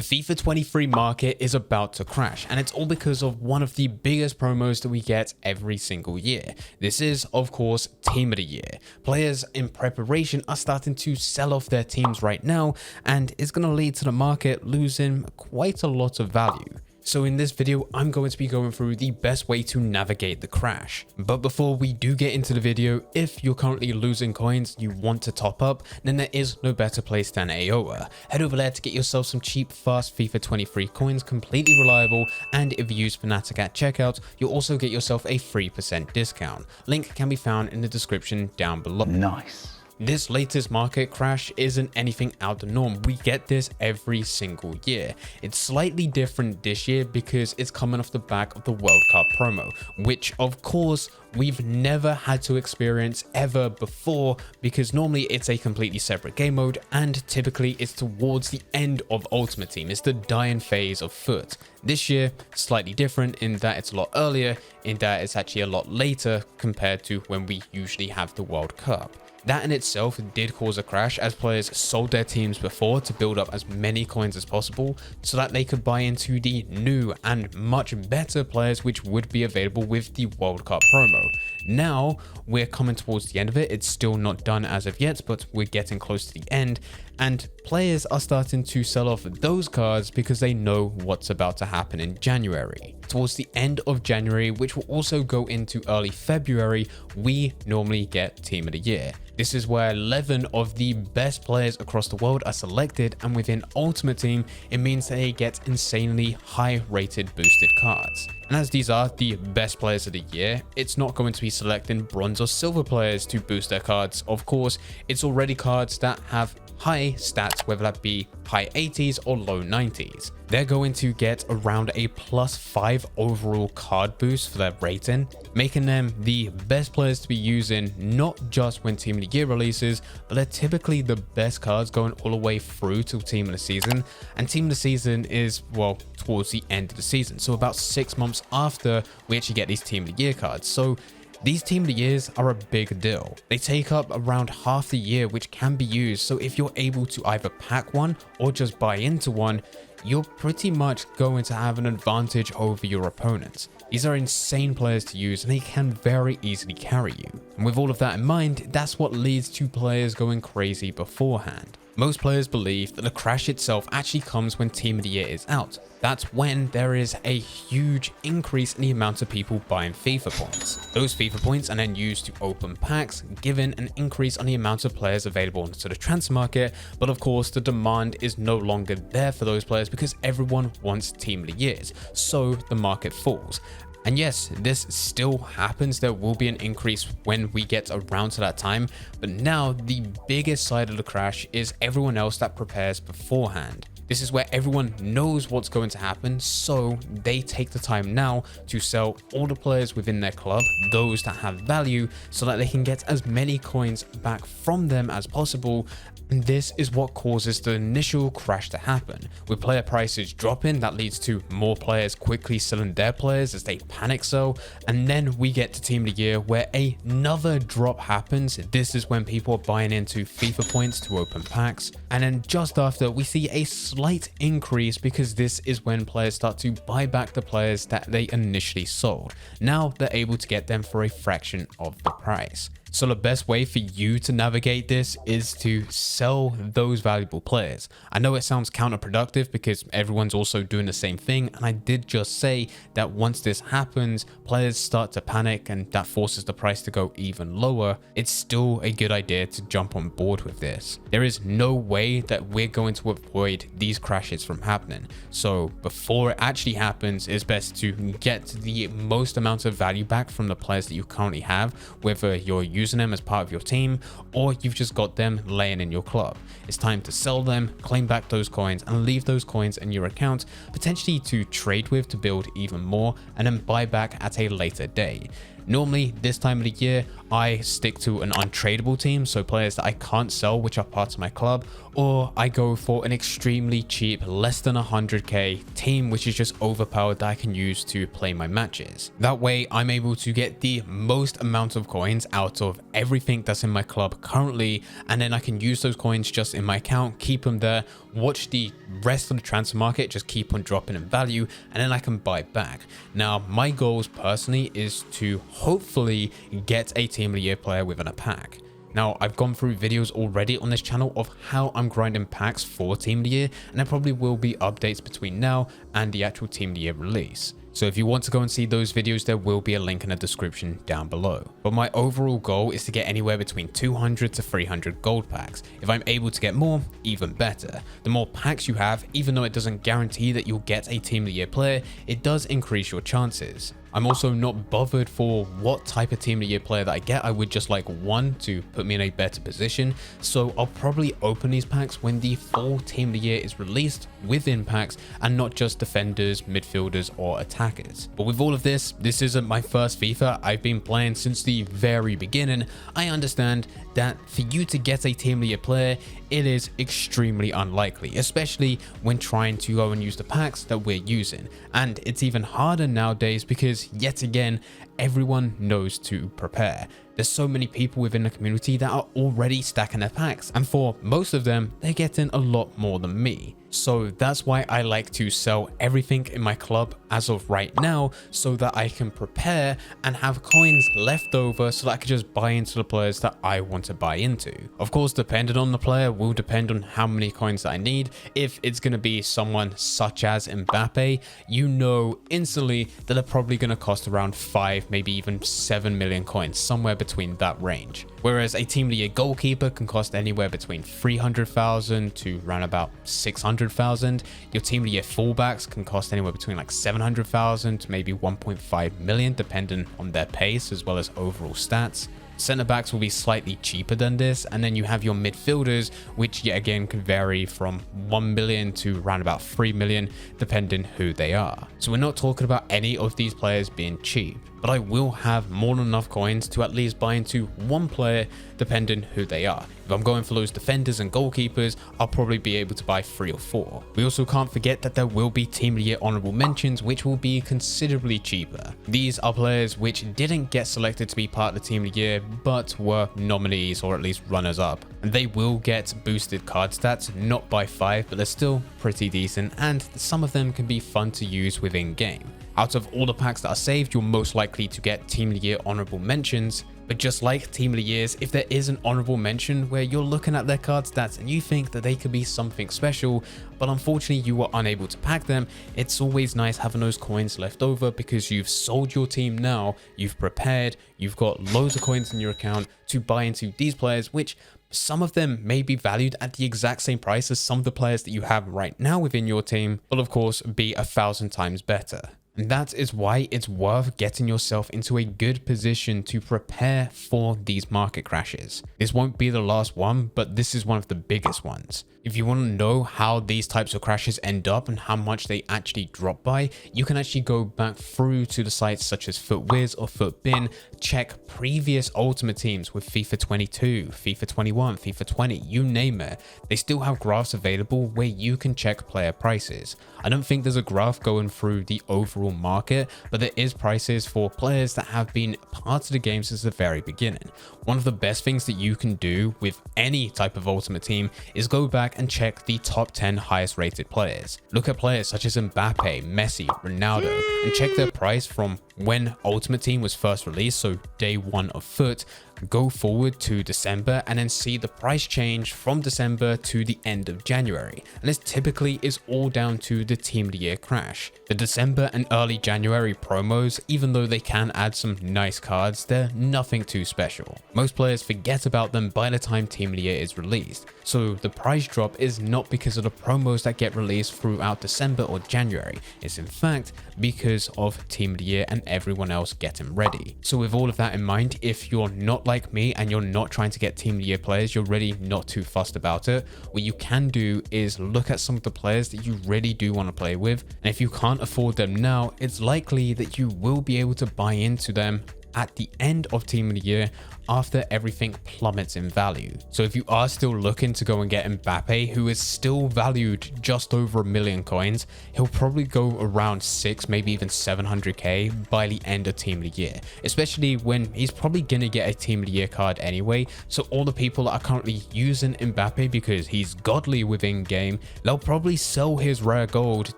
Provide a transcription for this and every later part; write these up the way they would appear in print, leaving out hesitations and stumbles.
The FIFA 23 market is about to crash, and it's all because of one of the biggest promos that we get every single year. This is, of course, Team of the Year. Players in preparation are starting to sell off their teams right now, and it's going to lead to the market losing quite a lot of value. So in this video, I'm going to be going through the best way to navigate the crash. But before we do get into the video, if you're currently losing coins, you want to top up, then there is no better place than AOA. Head over there to get yourself some cheap, fast FIFA 23 coins, completely reliable, and if you use Fnatic at checkout, you'll also get yourself a 3% discount. Link can be found in the description down below. Nice. This latest market crash isn't anything out of the norm. We get this every single year. It's slightly different this year because it's coming off the back of the World Cup promo, which of course we've never had to experience ever before, because normally it's a completely separate game mode and typically it's towards the end of Ultimate Team. It's the dying phase of FUT. This year, slightly different in that it's a lot earlier, in that it's actually a lot later compared to when we usually have the World Cup. That in itself did cause a crash, as players sold their teams before to build up as many coins as possible so that they could buy into the new and much better players which would be available with the World Cup promo. Now we're coming towards the end of it. It's still not done as of yet, but we're getting close to the end, and players are starting to sell off those cards because they know what's about to happen in January. Towards the end of January, which will also go into early February, we normally get Team of the Year. This is where 11 of the best players across the world are selected, and within Ultimate Team, it means they get insanely high rated boosted cards. And as these are the best players of the year, it's not going to be selecting bronze or silver players to boost their cards. Of course, it's already cards that have high stats, whether that be high 80s or low 90s. They're going to get around a +5 overall card boost for their rating, making them the best players to be using not just when Team of the Year releases, but they're typically the best cards going all the way through to Team of the Season. And Team of the Season is, well, towards the end of the season, so about 6 months after we actually get these Team of the Year cards. So these Team of the Years are a big deal. They take up around half the year, which can be used. So if you're able to either pack one or just buy into one, you're pretty much going to have an advantage over your opponents. These are insane players to use, and they can very easily carry you. And with all of that in mind, that's what leads to players going crazy beforehand. Most players believe that the crash itself actually comes when Team of the Year is out. That's when there is a huge increase in the amount of people buying FIFA points. Those FIFA points are then used to open packs, giving an increase on the amount of players available onto the transfer market. But of course, the demand is no longer there for those players because everyone wants Team of the Years, so the market falls. And yes, this still happens. There will be an increase when we get around to that time. But now the biggest side of the crash is everyone else that prepares beforehand. This is where everyone knows what's going to happen, so they take the time now to sell all the players within their club, those that have value, so that they can get as many coins back from them as possible. And this is what causes the initial crash to happen. With player prices dropping, that leads to more players quickly selling their players as they panic sell. And then we get to Team of the Year where another drop happens. This is when people are buying into FIFA points to open packs. And then just after, we see a slight increase because this is when players start to buy back the players that they initially sold. Now they're able to get them for a fraction of the price. So the best way for you to navigate this is to sell those valuable players. I know it sounds counterproductive because everyone's also doing the same thing, and I did just say that once this happens, players start to panic and that forces the price to go even lower. It's still a good idea to jump on board with this. There is no way that we're going to avoid these crashes from happening. So before it actually happens, it's best to get the most amount of value back from the players that you currently have, whether you're using them as part of your team or you've just got them laying in your club. It's time to sell them, claim back those coins, and leave those coins in your account, potentially to trade with to build even more, and then buy back at a later date. Normally this time of the year, I stick to an untradeable team, so players that I can't sell which are parts of my club, or I go for an extremely cheap, less than 100k team which is just overpowered that I can use to play my matches. That way I'm able to get the most amount of coins out of everything that's in my club currently, and then I can use those coins just in my account, keep them there, watch the rest of the transfer market just keep on dropping in value, and then I can buy back. Now my goals personally is to hopefully get a team of the year player within a pack. Now, I've gone through videos already on this channel of how I'm grinding packs for Team of the Year, and there probably will be updates between now and the actual Team of the Year release. So if you want to go and see those videos, there will be a link in the description down below. But my overall goal is to get anywhere between 200 to 300 gold packs. If I'm able to get more, even better. The more packs you have, even though it doesn't guarantee that you'll get a Team of the Year player, it does increase your chances. I'm also not bothered for what type of Team of the Year player that I get. I would just like one to put me in a better position. So I'll probably open these packs when the full Team of the Year is released within packs, and not just defenders, midfielders, or attackers. But with all of this isn't my first FIFA. I've been playing since the very beginning. I understand that for you to get a Team of the Year player, it is extremely unlikely, especially when trying to go and use the packs that we're using. And it's even harder nowadays because yet again, everyone knows to prepare. There's so many people within the community that are already stacking their packs, and for most of them, they're getting a lot more than me. So that's why I like to sell everything in my club as of right now, so that I can prepare and have coins left over so that I can just buy into the players that I want to buy into. Of course, depending on the player will depend on how many coins that I need. If it's going to be someone such as Mbappe, you know instantly that they're probably going to cost around 5, maybe even 7 million coins, somewhere between that range. Whereas a Team of the Year goalkeeper can cost anywhere between 300,000 to around about 600,000. Your Team of the Year fullbacks can cost anywhere between like 700,000 to maybe 1.5 million, depending on their pace as well as overall stats. Centre backs will be slightly cheaper than this, and then you have your midfielders, which yet again can vary from 1 million to around about 3 million, depending who they are. So we're not talking about any of these players being cheap, but I will have more than enough coins to at least buy into one player, depending who they are. If I'm going for those defenders and goalkeepers, I'll probably be able to buy 3 or 4. We also can't forget that there will be Team of the Year honorable mentions, which will be considerably cheaper. These are players which didn't get selected to be part of the Team of the Year, but were nominees or at least runners up. And they will get boosted card stats, not by 5, but they're still pretty decent, and some of them can be fun to use within game. Out of all the packs that are saved, you're most likely to get Team of the Year honorable mentions. But just like Team of the Years, if there is an honorable mention where you're looking at their card stats and you think that they could be something special, but unfortunately you were unable to pack them, it's always nice having those coins left over because you've sold your team now, you've prepared, you've got loads of coins in your account to buy into these players, which some of them may be valued at the exact same price as some of the players that you have right now within your team, but of course be 1,000 times better. And that is why it's worth getting yourself into a good position to prepare for these market crashes. This won't be the last one, but this is one of the biggest ones. If you want to know how these types of crashes end up and how much they actually drop by, you can actually go back through to the sites such as FootWiz or FootBin, check previous Ultimate Teams with FIFA 22, FIFA 21, FIFA 20, you name it. They still have graphs available where you can check player prices. I don't think there's a graph going through the overall market, but there is prices for players that have been part of the game since the very beginning. One of the best things that you can do with any type of Ultimate Team is go back and check the top 10 highest rated players. Look at players such as Mbappe, Messi, Ronaldo, and check their price from when Ultimate Team was first released, so day 1 of FUT, go forward to December and then see the price change from December to the end of January. And this typically is all down to the Team of the Year crash. The December and early January promos, even though they can add some nice cards, they're nothing too special. Most players forget about them by the time Team of the Year is released. So the price drop is not because of the promos that get released throughout December or January. It's in fact because of Team of the Year and everyone else getting ready. So with all of that in mind, if you're not like me and you're not trying to get Team of the Year players, you're really not too fussed about it, what you can do is look at some of the players that you really do want to play with, and if you can't afford them now, it's likely that you will be able to buy into them at the end of Team of the Year after everything plummets in value. So if you are still looking to go and get Mbappe, who is still valued just over 1 million coins, he'll probably go around 6, maybe even 700k by the end of Team of the Year, especially when he's probably gonna get a Team of the Year card anyway. So all the people that are currently using Mbappe because he's godly within game, they'll probably sell his rare gold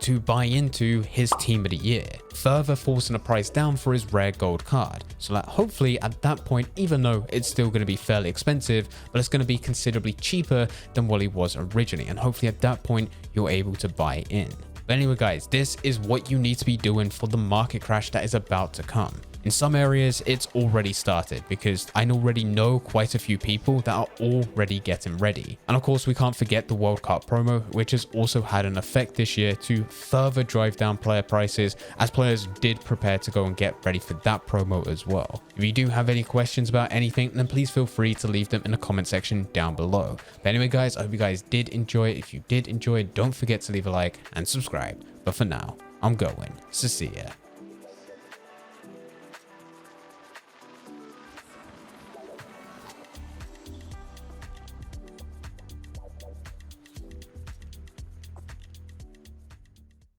to buy into his Team of the Year, further forcing the price down for his rare gold card. So that hopefully at that point, even though it's still going to be fairly expensive, but it's going to be considerably cheaper than what he was originally, and hopefully at that point you're able to buy in. But anyway guys, this is what you need to be doing for the market crash that is about to come. In some areas, it's already started because I already know quite a few people that are already getting ready. And of course, we can't forget the World Cup promo, which has also had an effect this year to further drive down player prices as players did prepare to go and get ready for that promo as well. If you do have any questions about anything, then please feel free to leave them in the comment section down below. But anyway guys, I hope you guys did enjoy it. If you did enjoy it, don't forget to leave a like and subscribe. But for now, I'm going. So see ya.